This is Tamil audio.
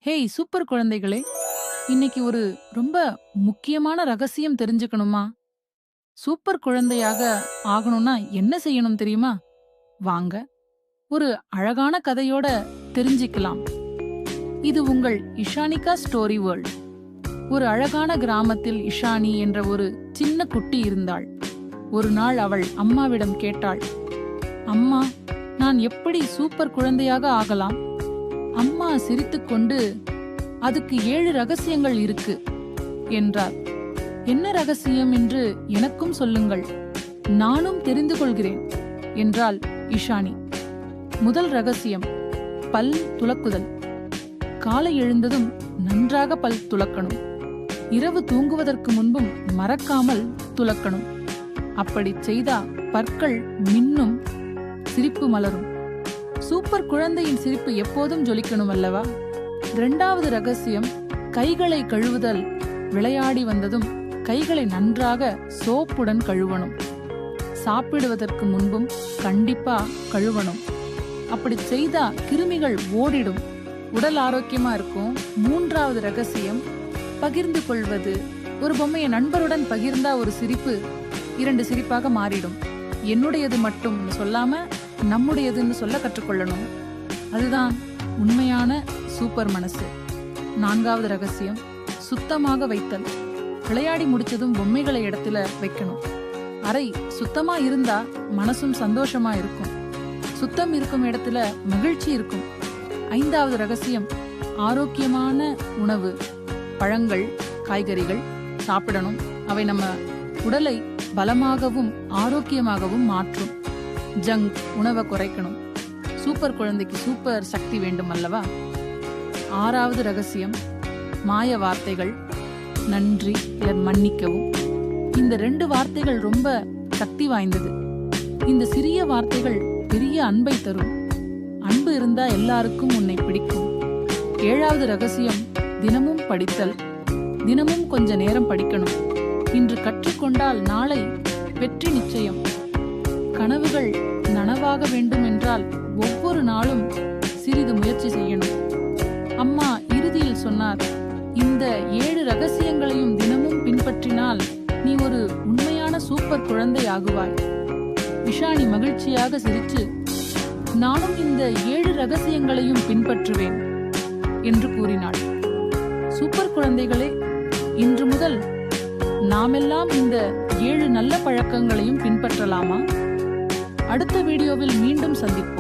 ஹேய் சூப்பர் குழந்தைகளே, இன்னைக்கு ஒரு ரொம்ப முக்கியமான ரகசியம் தெரிஞ்சுக்கணுமா? சூப்பர் குழந்தையாக ஆகணும்னா என்ன செய்யணும் தெரியுமா? வாங்க, ஒரு அழகான கதையோட தெரிஞ்சுக்கலாம். இது உங்கள் இஷானிகா ஸ்டோரி வேர்ல்ட். ஒரு அழகான கிராமத்தில் இஷானி என்ற ஒரு சின்ன குட்டி இருந்தாள். ஒரு நாள் அவள் அம்மாவிடம் கேட்டாள், அம்மா, நான் எப்படி சூப்பர் குழந்தையாக ஆகலாம்? அம்மா சிரித்துக்கொண்டு, அதுக்கு 7 ரகசியங்கள் இருக்கு என்றார். என்ன ரகசியம் என்று எனக்கும் சொல்லுங்கள், நானும் தெரிந்து கொள்கிறேன் என்றாள் இஷானி. முதல் ரகசியம், பல் துலக்குதல். காலை எழுந்ததும் நன்றாக பல் துலக்கணும். இரவு தூங்குவதற்கு முன்பும் மறக்காமல் துலக்கணும். அப்படி செய்தா பற்கள் மின்னும், சிரிப்பு மலரும். சூப்பர் குழந்தையின் சிரிப்பு எப்போதும் ஜொலிக்கணும் அல்லவா? 2வது ரகசியம், கைகளை கழுவுதல். விளையாடி வந்ததும் கைகளை நன்றாக சோப்புடன் கழுவணும். சாப்பிடுவதற்கு முன்பும் கண்டிப்பா கழுவணும். அப்படி செய்தா கிருமிகள் ஓடிடும், உடல் ஆரோக்கியமா இருக்கும். 3வது ரகசியம், பகிர்ந்து கொள்வது. ஒரு பொம்மையை நண்பருடன் பகிர்ந்தா ஒரு சிரிப்பு 2 சிரிப்பாக மாறிடும். என்னுடையது மட்டும் சொல்லாம நம்முடையதுன்னு சொல்ல கற்றுக்கொள்ளணும். அதுதான் உண்மையான சூப்பர் மனசு. 4வது ரகசியம், சுத்தமாக வைத்தல். விளையாடி முடிச்சதும் பொம்மைகளை இடத்துல வைக்கணும். அறை சுத்தமா இருந்தா மனசும் சந்தோஷமா இருக்கும். சுத்தம் இருக்கும் இடத்துல மகிழ்ச்சி இருக்கும். 5வது ரகசியம், ஆரோக்கியமான உணவு. பழங்கள், காய்கறிகள் சாப்பிடணும். அவை நம்ம உடலை பலமாகவும் ஆரோக்கியமாகவும் மாற்றும். ஜங்க் உணவை குறைக்கணும். சூப்பர் குழந்தைக்கு சூப்பர் சக்தி வேண்டும் அல்லவா? 6வது ரகசியம், மாய வார்த்தைகள். நன்றி, மன்னிக்கவும். இந்த 2 வார்த்தைகள் ரொம்ப சக்தி வாய்ந்தது. இந்த சிறிய வார்த்தைகள் பெரிய அன்பை தரும். அன்பு இருந்தா எல்லாருக்கும் உன்னை பிடிக்கும். 7வது ரகசியம், தினமும் படித்தல். தினமும் கொஞ்ச நேரம் படிக்கணும். இன்று கற்றுக்கொண்டால் நாளை வெற்றி நிச்சயம். கனவுகள் நனவாக வேண்டும் என்றால் ஒவ்வொரு நாளும் சிறிது முயற்சி செய்யணும். அம்மா இறுதியில் சொன்னார், இந்த 7 ரகசியங்களையும் தினமும் பின்பற்றினால் நீ ஒரு உண்மையான சூப்பர் குழந்தை ஆகுவாய். இஷானி மகிழ்ச்சியாக சிரிச்சு, நானும் இந்த 7 ரகசியங்களையும் பின்பற்றுவேன் என்று கூறினாள். சூப்பர் குழந்தைகளே, இன்று முதல் நாமெல்லாம் இந்த 7 நல்ல பழக்கங்களையும் பின்பற்றலாமா? அடுத்த வீடியோவில் மீண்டும் சந்திப்போம்.